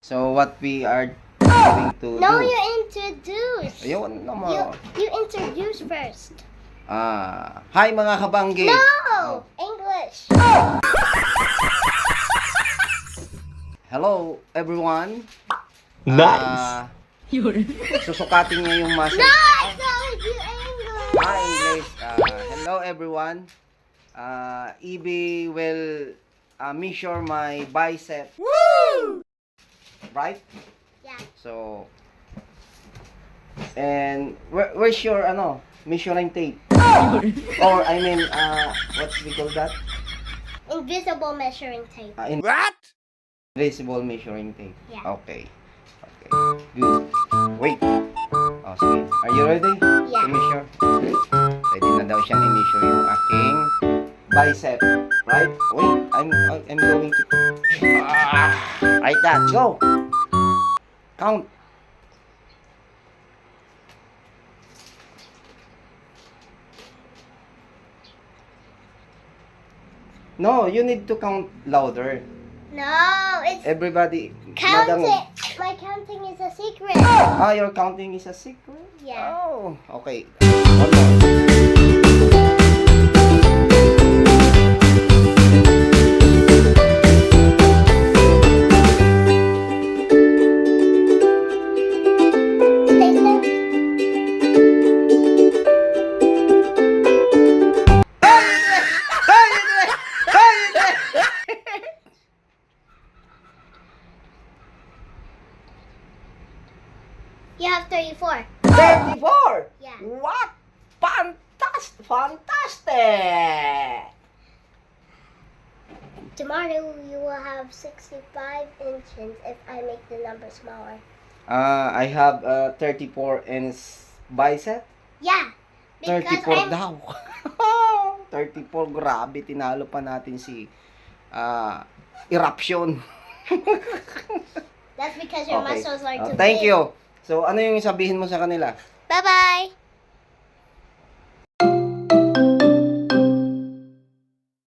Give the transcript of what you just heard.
So what we are going to No, do? you introduce. Ayun naman. You introduce first. Hi mga kabanggi. No, English. Hello everyone. Nice. Susukatin niya yung muscle. No, I told you English. English. Hello everyone. EB will measure my bicep. Woo! Right? Yeah. So, and where's your measuring tape? Or I mean, what's we call that? Invisible measuring tape. What? Invisible measuring tape. Yeah. Okay. Okay. Good. Wait. Oh, sige. Are you ready? Yeah. To measure? Ready na daw siyang i-measure yung aking bicep. Right? Wait. I'm going to... Like that. Go. Count. No, you need to count louder. No, it's Everybody. counting. My counting is a secret. Your counting is a secret? Yeah. Oh, okay. One more. Stay still. You have 34. 34! Yeah. What? Fantastic! Tomorrow you will have 65 inches if I make the number smaller. I have 34 inch bicep. Yeah. Because 34 daw. 34, grabe. Tinalo pa natin si Eruption. That's because your Okay. muscles are too Thank big. you. So, ano yung sabihin mo sa kanila? Bye-bye.